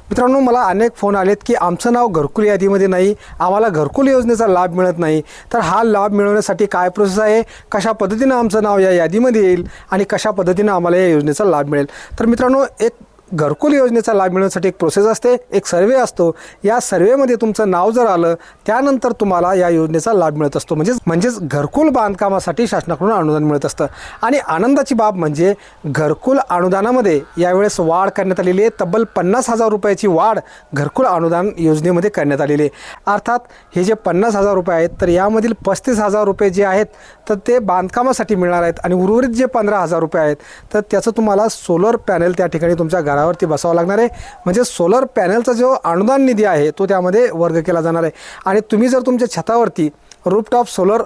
मित्रांनो, मला अनेक फोन आलेत की आमचं नाव घरकुल यादीमध्ये नाही, आम्हाला घरकुल योजनेचा लाभ मिळत नाही. तर हा लाभ मिळवण्यासाठी काय प्रोसेस आहे, कशा पद्धतीनं आमचं नाव या यादीमध्ये येईल आणि कशा पद्धतीनं आम्हाला या योजनेचा लाभ मिळेल. तर मित्रांनो, एक घरकुल योजनेचा लाभ मिळवण्यासाठी एक प्रोसेस असते, एक सर्वे असतो. या सर्वेमध्ये तुमचं नाव जर आलं त्यानंतर तुम्हाला या योजनेचा लाभ मिळत असतो. म्हणजेच घरकुल बांधकामासाठी शासनाकडून अनुदान मिळत असतं. आणि आनंदाची बाब म्हणजे घरकुल अनुदानामध्ये यावेळेस वाढ करण्यात आलेली आहे. तब्बल 50,000 रुपयाची वाढ घरकुल अनुदान योजनेमध्ये करण्यात आलेली आहे. अर्थात हे जे 50,000 रुपये आहेत तर यामधील 35,000 रुपये जे आहेत तर ते बांधकामासाठी मिळणार आहेत आणि उर्वरित जे 15,000 रुपये आहेत तर त्याचं तुम्हाला सोलर पॅनल त्या ठिकाणी तुमच्या घरावरती बसवावं लागणार आहे. म्हणजे सोलर पॅनलचा जो अनुदान निधी आहे तो त्यामध्ये वर्ग केला जाणार आहे. आणि तुम्ही जर तुमच्या छतावरती रूफटॉप सोलर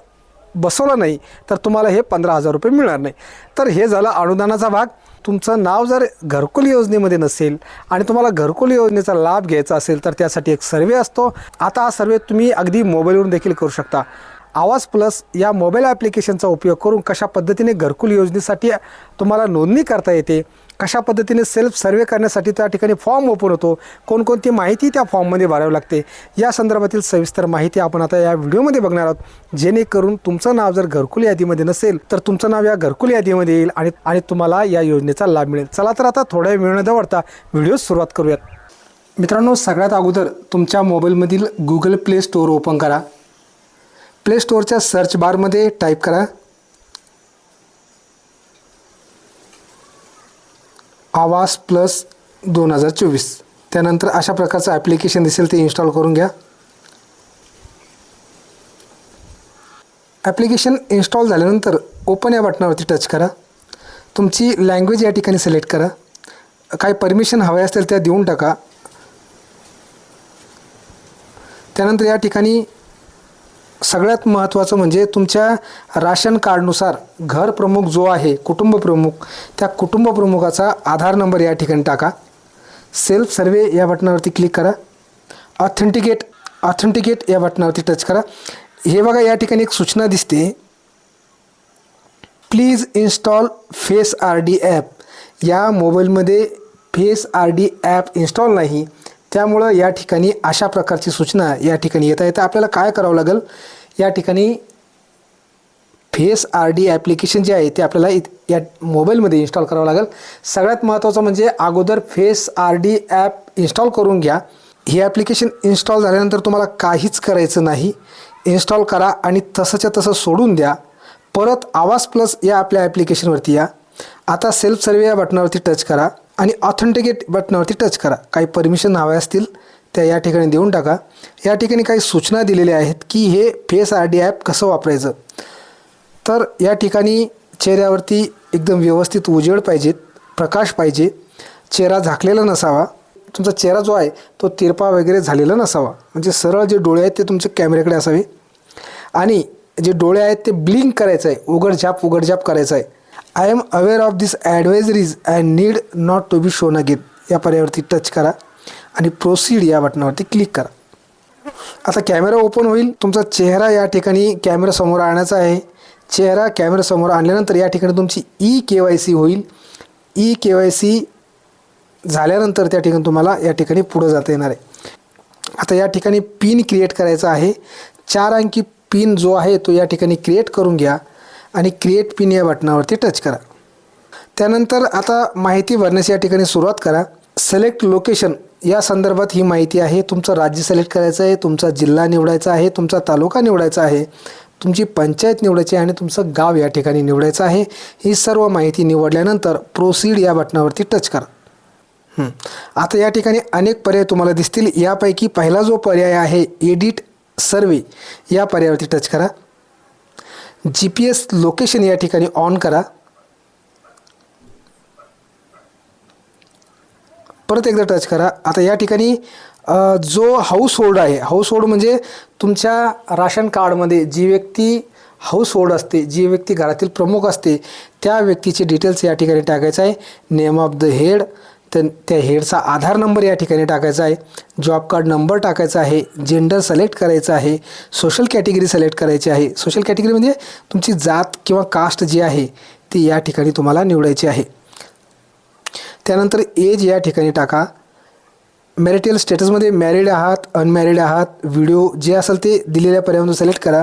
बसवलं नाही तर तुम्हाला हे 15,000 रुपये मिळणार नाही. तर हे झालं अनुदानाचा भाग. तुमचं नाव जर घरकुल योजनेमध्ये नसेल आणि तुम्हाला घरकुल योजनेचा लाभ घ्यायचा असेल तर त्यासाठी एक सर्वे असतो. आता हा सर्वे तुम्ही अगदी मोबाईलवरून देखील करू शकता. आवाज प्लस या मोबाईल ॲप्लिकेशनचा उपयोग करून कशा पद्धतीने घरकुल योजनेसाठी तुम्हाला नोंदणी करता येते, कशा पद्धतीने सेल्फ सर्वे करण्यासाठी त्या ठिकाणी फॉर्म ओपन होतो, कोणकोणती माहिती त्या फॉर्ममध्ये भरावी लागते, या संदर्भातील सविस्तर माहिती आपण आता या व्हिडिओमध्ये बघणार आहोत. जेणेकरून तुमचं नाव जर घरकुल यादीमध्ये नसेल तर तुमचं नाव या घरकुल यादीमध्ये येईल आणि तुम्हाला या योजनेचा लाभ मिळेल. चला तर आता थोड्या वेळ न दवडता व्हिडिओ सुरुवात करूयात. मित्रांनो, सगळ्यात अगोदर तुमच्या मोबाईलमधील गुगल प्ले स्टोअर ओपन करा. प्ले स्टोअरच्या सर्च बारमध्ये टाईप करा आवाज प्लस 2024. त्यानंतर अशा प्रकारचं ॲप्लिकेशन दिसेल ते इन्स्टॉल करून घ्या. ॲप्लिकेशन इन्स्टॉल झाल्यानंतर ओपन या बटनावरती टच करा. तुमची लँग्वेज या ठिकाणी सिलेक्ट करा. काही परमिशन हव्या असतील त्या देऊन टाका. त्यानंतर या ठिकाणी सगळ्यात महत्त्वाचं म्हणजे तुमच्या राशन कार्डनुसार घर प्रमुख जो आहे, कुटुंब प्रमुख, त्या कुटुंब प्रमुखाचा आधार नंबर या ठिकाणी टाका. सेल्फ सर्वे या बटनावरती क्लिक करा. ऑथेंटिकेट या बटनावरती टच करा. हे बघा, या ठिकाणी एक सूचना दिसते, please install face RD app. या मोबाईलमध्ये फेस RD ॲप इन्स्टॉल नाही, त्यामुळं या ठिकाणी अशा प्रकारची सूचना या ठिकाणी येता येतं. आपल्याला काय करावं लागेल, या ठिकाणी फेस RD ॲप्लिकेशन जे आहे ते आपल्याला या मोबाईलमध्ये इन्स्टॉल करावं लागेल. सगळ्यात महत्त्वाचं म्हणजे अगोदर फेस RD ॲप इन्स्टॉल करून घ्या. हे ॲप्लिकेशन इन्स्टॉल झाल्यानंतर तुम्हाला काहीच करायचं नाही. इन्स्टॉल करा आणि तसंच्या तसं सोडून द्या. परत आवाज प्लस या आपल्या ॲप्लिकेशनवरती या. आता सेल्फ सर्वे या बटनावरती टच करा आणि ऑथेंटिकेट बटनावरती टच करा. काही परमिशन हव्या असतील त्या या ठिकाणी देऊन टाका. या ठिकाणी काही सूचना दिलेल्या आहेत की हे फेस RD ॲप कसं वापरायचं. तर या ठिकाणी चेहऱ्यावरती एकदम व्यवस्थित उजेड पाहिजेत, प्रकाश पाहिजे, चेहरा झाकलेला नसावा, तुमचा चेहरा जो आहे तो तिरपा वगैरे झालेला नसावा. म्हणजे सरळ जे डोळे आहेत ते तुमच्या कॅमेऱ्याकडे असावे आणि जे डोळे आहेत ते ब्लिंक करायचं आहे, उघडझाप करायचं आहे. I am aware of this advisories and need not to be shown again या पर्यायावरती टच करा आणि प्रोसीड या बटनावरती क्लिक करा. आता कॅमेरा ओपन होईल. तुमचा चेहरा या ठिकाणी कॅमेरासमोर आणायचा आहे. चेहरा कॅमेरासमोर आणल्यानंतर या ठिकाणी तुमची eKYC होईल. eKYC झाल्यानंतर त्या ठिकाणी तुम्हाला या ठिकाणी पुढं जाता येणार आहे. आता या ठिकाणी पिन क्रिएट करायचा आहे. 4 अंकी पिन जो आहे तो या ठिकाणी क्रिएट करून घ्या आणि क्रिएट पिन या बटनावरती टच करा. त्यानंतर आता माहिती भरण्याची या ठिकाणी सुरुवात करा. सिलेक्ट लोकेशन या संदर्भात ही माहिती आहे. तुमचं राज्य सिलेक्ट करायचं आहे, तुमचा जिल्हा निवडायचा आहे, तुमचा तालुका निवडायचा आहे, तुमची पंचायत निवडायची आहे आणि तुमचं गाव या ठिकाणी निवडायचं आहे. ही सर्व माहिती निवडल्यानंतर प्रोसीड या बटनावरती टच करा. आता या ठिकाणी अनेक पर्याय तुम्हाला दिसतील. यापैकी पहिला जो पर्याय आहे एडिट सर्वे या पर्यायावरती टच करा. GPS लोकेशन या ठिकाणी ऑन करा. परत एकदा टच करा. आता या ठिकाणी जो हाऊसहोल्ड आहे, हाऊसहोल्ड म्हणजे तुमच्या राशन कार्डमध्ये जी व्यक्ती हाऊसहोल्ड असते, जी व्यक्ती घरातील प्रमुख असते त्या व्यक्तीचे डिटेल्स या ठिकाणी टाकायचं आहे. नेम ऑफ द हेड, त्या हेडचा आधार नंबर या ठिकाणी टाकायचा आहे, जॉब कार्ड नंबर टाकायचा आहे, जेंडर सिलेक्ट करायचं आहे, सोशल कॅटेगरी सिलेक्ट करायची आहे. सोशल कॅटेगरी म्हणजे तुमची जात किंवा कास्ट जी आहे ती या ठिकाणी तुम्हाला निवडायची आहे. त्यानंतर एज या ठिकाणी टाका. मॅरिटल स्टेटसमध्ये मॅरिड आहात, अनमॅरिड आहात, व्हिडिओ जे असेल ते दिलेल्या पर्यायामधून सिलेक्ट करा.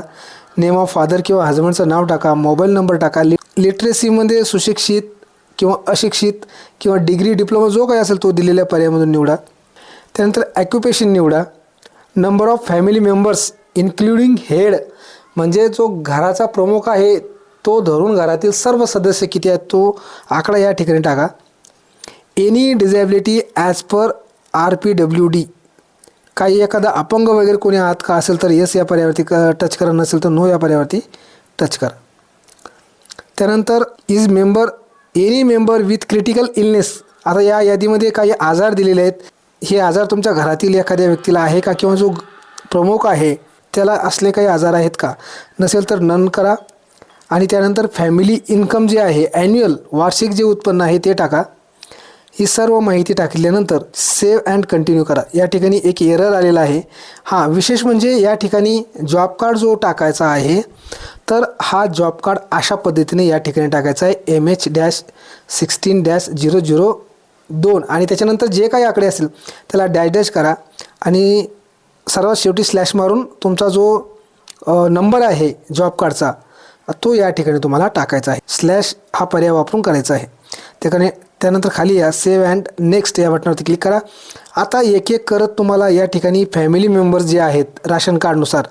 नेम ऑफ फादर किंवा हजबंडचं नाव टाका, मोबाईल नंबर टाका. लिटरेसीमध्ये सुशिक्षित किंवा अशिक्षित किंवा डिग्री डिप्लोमा जो काही असेल तो दिलेल्या पर्यायामधून निवडा. त्यानंतर ॲक्युपेशन निवडा. Number of family members including head, म्हणजे जो घराचा प्रमुख आहे तो धरून घरातील सर्व सदस्य किती आहेत तो आकडा या ठिकाणी टाका. Any disability as per RPWD, काही एखादा अपंग वगैरे कोणी आहात का असेल तर येस या पर्यायावरती टच करा, नसेल तर नो या पर्यायावरती टच करा. त्यानंतर is member any member with critical illness, आता या यादीमध्ये काही आजार दिलेले आहेत. हे आजार तुमच्या घरातील एखाद्या व्यक्तीला आहे का किंवा जो प्रमुख आहे त्याला असले काही आजार आहेत का, नसेल तर नन करा. आणि त्यानंतर फॅमिली इन्कम जे आहे ॲन्युअल वार्षिक जे उत्पन्न आहे ते टाका. ही सर्व माहिती टाकल्यानंतर सेव्ह अँड कंटिन्यू करा. या ठिकाणी एक एरर आलेला आहे. हां, विशेष म्हणजे या ठिकाणी जॉब कार्ड जो टाकायचा आहे तर हा जॉब कार्ड अशा पद्धतीने या ठिकाणी टाकायचा आहे MH-16-002 आणि त्याच्यानंतर जे काही आकडे असेल त्याला डॅश डॅश करा आणि सर्वात शेवटी स्लॅश मारून तुमचा जो नंबर आहे जॉब कार्डचा तो या ठिकाणी तुम्हाला टाकायचा आहे. स्लॅश हा पर्याय वापरून करायचा आहे. त्यानंतर खाली या सेव्ह अँड नेक्स्ट या बटनावरती क्लिक करा. आता एक एक करत तुम्हाला या ठिकाणी फॅमिली मेंबर्स जे आहेत राशन कार्डनुसार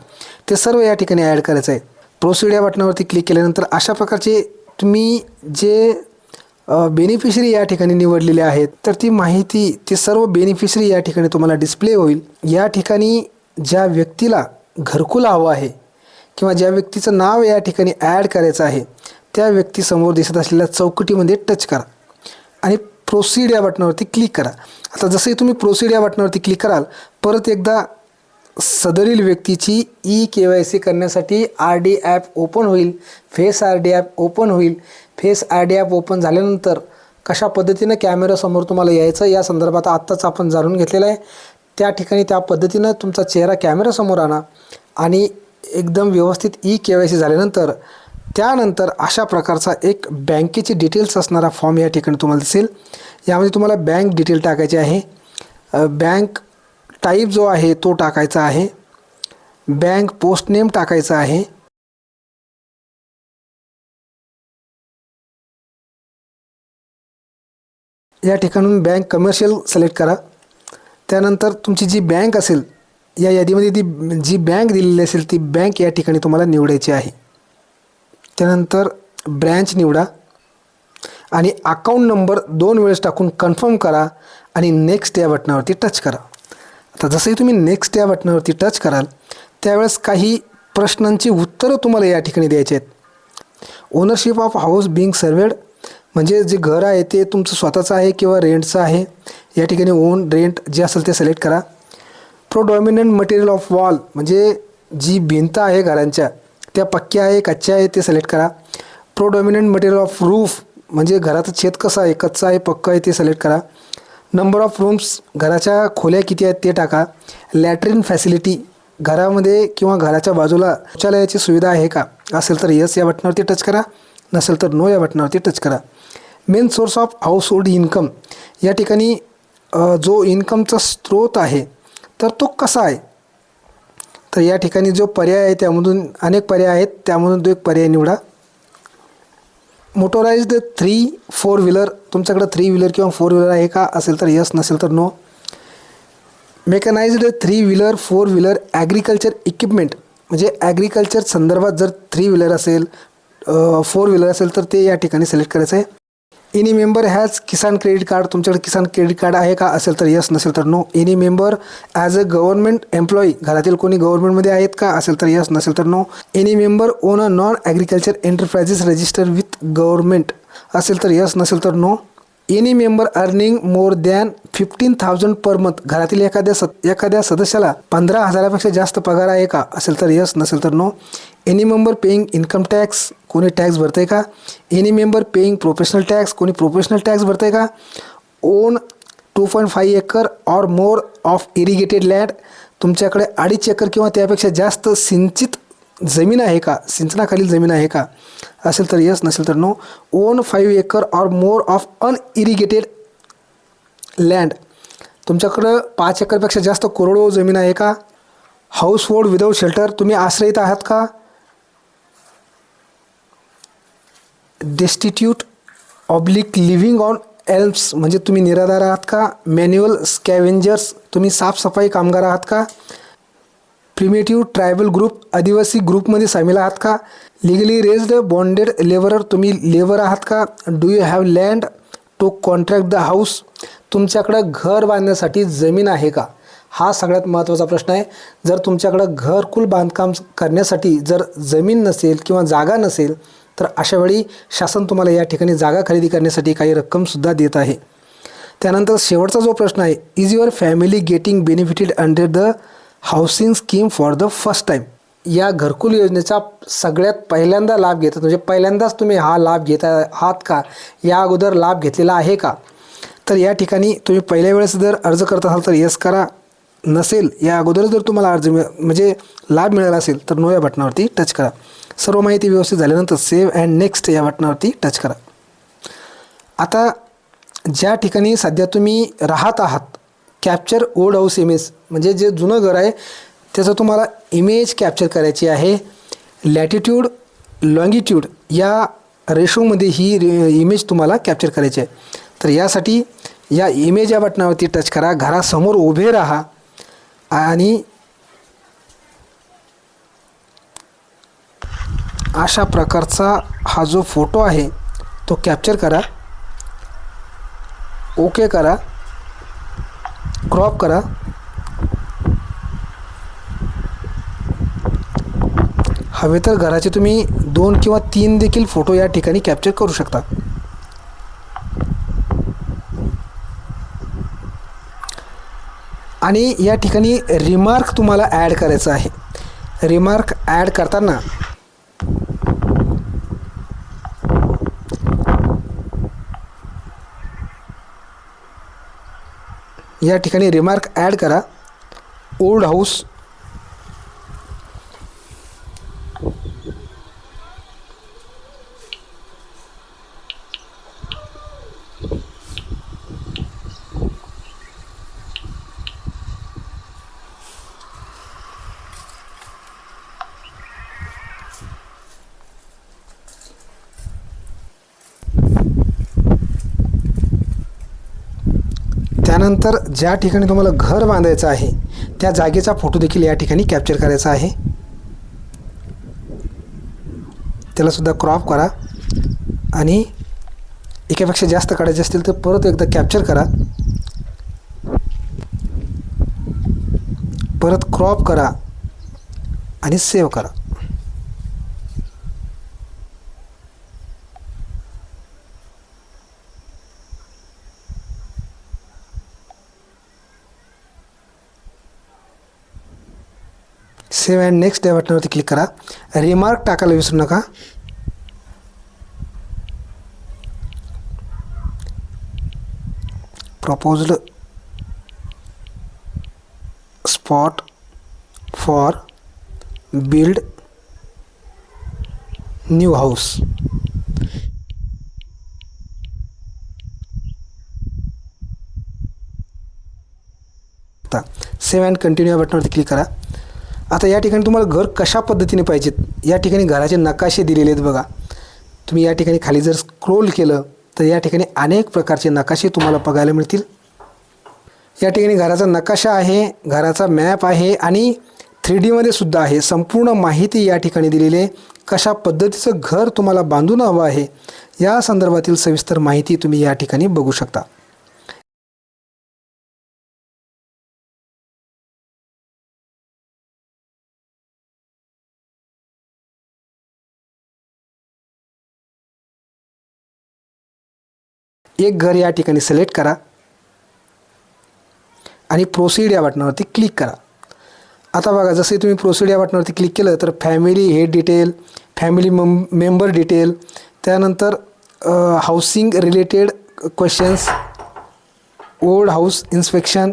ते सर्व या ठिकाणी ॲड करायचं आहे. प्रोसीड या बटनावरती क्लिक केल्यानंतर अशा प्रकारचे तुम्ही जे बेनिफिशरी या ठिकाणी निवडलेले आहेत तर ती माहिती ते सर्व बेनिफिशरी या ठिकाणी तुम्हाला डिस्प्ले होईल. या ठिकाणी ज्या व्यक्तीला घरकुल हवं आहे किंवा ज्या व्यक्तीचं नाव या ठिकाणी ॲड करायचं आहे त्या व्यक्तीसमोर दिसत असलेल्या चौकटीमध्ये टच करा आणि प्रोसीड या बटनावरती क्लिक करा. आता जसंही तुम्ही प्रोसीड या बटनावरती क्लिक कराल परत एकदा सदरील व्यक्तीची KYC करण्यासाठी RD ॲप ओपन होईल. फेस RD ॲप ओपन होईल. फेस RD ॲप ओपन झाल्यानंतर कशा पद्धतीनं कॅमेरासमोर तुम्हाला यायचं या संदर्भात आत्ताच आपण जाणून घेतलेलं आहे. त्या ठिकाणी त्या पद्धतीनं तुमचा चेहरा कॅमेरासमोर आणा आणि एकदम व्यवस्थित KYC झाल्यानंतर त्यानंतर अशा प्रकारचा एक बँकेची डिटेल्स असणारा फॉर्म या ठिकाणी तुम्हाला दिसेल. यामध्ये तुम्हाला बँक डिटेल टाकायची आहे. बँक टाईप जो आहे तो टाकायचा आहे. बँक पोस्ट नेम टाकायचा आहे. या ठिकाणून बँक कमर्शियल सिलेक्ट करा. त्यानंतर तुमची जी बँक असेल या यादीमध्ये जी बँक दिलेली असेल ती बँक या ठिकाणी तुम्हाला निवडायची आहे. त्यानंतर ब्रँच निवडा आणि अकाउंट नंबर 2 वेळेस टाकून कन्फर्म करा आणि नेक्स्ट या बटनावरती टच करा. आता जसंही तुम्ही नेक्स्ट या बटनावरती टच कराल त्यावेळेस काही प्रश्नांची उत्तरं तुम्हाला या ठिकाणी द्यायची आहेत. Ownership of house being surveyed, म्हणजे जे घर आहे ते तुमचं स्वतःचं आहे किंवा रेंटचं आहे. या ठिकाणी ओन रेंट जे असेल ते सिलेक्ट करा. प्रोडॉमिनंट मटेरियल ऑफ वॉल, म्हणजे जी भिंत आहे घरांच्या त्या पक्क्या आहे कच्च्या आहे ते सिलेक्ट करा. प्रोडॉमिनंट मटेरियल ऑफ रूफ, म्हणजे घराचं छत कसं आहे कच्चं आहे पक्कं आहे ते सिलेक्ट करा. नंबर ऑफ रूम्स, घराच्या खोल्या किती आहेत ते टाका. लॅट्रिन फॅसिलिटी, घरामध्ये किंवा घराच्या बाजूला शौचालयाची सुविधा आहे का, असेल तर येस या बटनावरती टच करा, नसेल तर नो या बटनावरती टच करा. Main source of house hold income, या ठिकाणी जो इन्कमचा स्रोत आहे तर तो कसा आहे, तर या ठिकाणी जो पर्याय आहे त्यामधून अनेक पर्याय आहेत त्यामधून तो एक पर्याय निवडा. मोटोराइज्ड 3-4 व्हीलर, तुमच्याकडे 3 व्हीलर किंवा 4 व्हीलर आहे का, असेल तर यस, नसेल तर no. Mechanised 3 wheeler 4 wheeler agriculture equipment, म्हणजे ॲग्रिकल्चर संदर्भात जर 3 व्हीलर असेल 4 व्हीलर असेल तर ते या ठिकाणी सिलेक्ट करायचं आहे. Any member has Kisan credit card, तुमच्याकडे किसान क्रेडिट कार्ड आहे का, असेल तर यस, नसेल तर no. Any member as a government employee, घरातील कोणी गव्हर्नमेंटमध्ये आहेत का, असेल तर यस, नसेल तर no. Any member own a non agriculture enterprises register with government, असेल तर यस, नसेल तर no. Any member earning more than 15,000 per month, घरातील एखाद्या सदस्याला 15,000पेक्षा जास्त पगार आहे का, असेल तर यस, नसेल तर no. Any member paying income tax, कोणी टॅक्स भरतं आहे का. Any member paying professional tax, कोणी प्रोफेशनल टॅक्स भरतं आहे का. Own 2.5 acre or more of irrigated land, तुमच्याकडे 2.5 एकर किंवा त्यापेक्षा जास्त सिंचित जमीन आहे का, सिंचनाखालील जमीन आहे का, असेल तर यस, नसेल तर no. Own 5 acre or more of unirrigated land, तुमच्याकडं 5 एकरपेक्षा जास्त कोरडवाहू जमीन आहे का? हाऊस होल्ड विदाऊट शेल्टर, तुम्ही आश्रयित आहात का? Destitute oblique living on elms, म्हणजे तुम्ही निराधार आहात का? मॅन्युअल स्कॅव्हेंजर्स, तुम्ही साफसफाई कामगार आहात का? प्रिमेटिव्ह ट्रायबल ग्रुप, आदिवासी ग्रुपमध्ये सामील आहात का? लिगली रेज्ड बॉन्डेड लेबरर, तुम्ही लेबर आहात का? Do you have land to contract the house, तुमच्याकडं घर बांधण्यासाठी जमीन आहे का? हा सगळ्यात महत्त्वाचा प्रश्न आहे. जर तुमच्याकडं घरकुल बांधकाम करण्यासाठी जर जमीन नसेल किंवा जागा नसेल तर अशावेळी शासन तुम्हाला या ठिकाणी जागा खरेदी करण्यासाठी काही रक्कमसुद्धा देत आहे. त्यानंतर शेवटचा जो प्रश्न आहे, is your family getting benefited under the housing scheme for the first time, या घरकुल योजनेचा सगळ्यात पहिल्यांदा लाभ घेतात, म्हणजे पहिल्यांदाच तुम्ही हा लाभ घेत आहात का? या अगोदर लाभ घेतलेला आहे का? तर या ठिकाणी तुम्ही पहिल्या वेळेस जर अर्ज करत असाल तर येस करा, नसेल या अगोदर जर तुम्हाला अर्ज म्हणजे लाभ मिळाला असेल तर नो या बटनावरती टच करा. सर्व माहिती व्यवस्थित झाल्यानंतर सेव्ह अँड नेक्स्ट या बटनावरती टच करा. आता ज्या ठिकाणी सध्या तुम्ही राहत आहात, कॅप्चर ओल्ड हाऊस इमेज, म्हणजे जे जुनं घर आहे त्याचं तुम्हाला इमेज कॅप्चर करायची आहे. लॅटिट्यूड लॉंगिट्यूड या रेशोमध्ये ही इमेज तुम्हाला कॅप्चर करायची आहे. तर यासाठी या इमेज या बटनावरती टच करा. घरासमोर उभे राहा आणि अशा प्रकारचा हा जो फोटो आहे तो कॅप्चर करा. ओके करा, क्रॉप करा. हवे तर घराचे तुम्ही 2 किंवा 3 देखील फोटो या ठिकाणी कॅप्चर करू शकता. आणि या ठिकाणी रिमार्क तुम्हाला ॲड करायचं आहे. रिमार्क ॲड करताना या ठिकाणी रिमार्क ॲड करा. ओल्ड हाऊस, त्यानंतर ज्या ठिकाणी तुम्हाला घर बांधायचं आहे त्या जागेचा फोटो देखील या ठिकाणी कॅप्चर करायचा आहे. त्यालासुद्धा क्रॉप करा आणि एकापेक्षा जास्त काढायचे असतील तर परत एकदा कॅप्चर करा, परत क्रॉप करा आणि सेव्ह करा. सेव्ह अँड नेक्स्ट या बटनावरती क्लिक करा. रिमार्क टाकायला विसरू नका. Proposed spot for build new house. Save and continue या बटनावरती क्लिक करा. आता या ठिकाणी तुम्हाला घर कशा पद्धतीने पाहिजेत, या ठिकाणी घराचे नकाशे दिलेले आहेत बघा. तुम्ही या ठिकाणी खाली जर स्क्रोल केलं तर या ठिकाणी अनेक प्रकारचे नकाशे तुम्हाला बघायला मिळतील. या ठिकाणी घराचा नकाशा आहे, घराचा मॅप आहे आणि 3Dमध्ये सुद्धा आहे. संपूर्ण माहिती या ठिकाणी दिलेली आहे. कशा पद्धतीचं घर तुम्हाला बांधून हवं आहे या संदर्भातील सविस्तर माहिती तुम्ही या ठिकाणी बघू शकता. एक घर या ठिकाणी सिलेक्ट करा आणि प्रोसीड या बटनावरती क्लिक करा. आता बघा, जसे तुम्ही प्रोसीड या बटनावरती क्लिक केलं तर family head detail, family member detail, त्यानंतर housing related questions, old house inspection,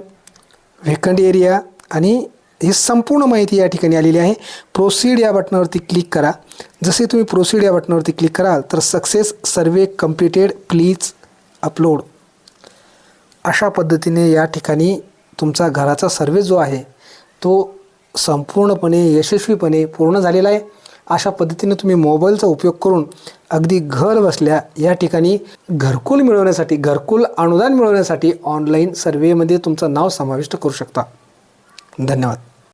vacant area आणि ही संपूर्ण माहिती या ठिकाणी आलेली आहे. प्रोसीड या बटनावरती क्लिक करा. जसे तुम्ही प्रोसीड या बटनावरती क्लिक कराल तर success survey completed, please upload. अशा पद्धतीने या ठिकाणी तुमचा घराचा सर्वे जो आहे तो संपूर्णपणे यशस्वीपणे पूर्ण झालेला आहे. अशा पद्धतीने तुम्ही मोबाईलचा उपयोग करून अगदी घर बसल्या या ठिकाणी घरकुल मिळवण्यासाठी, घरकुल अनुदान मिळवण्यासाठी ऑनलाईन सर्वेमध्ये तुमचं नाव समाविष्ट करू शकता. धन्यवाद.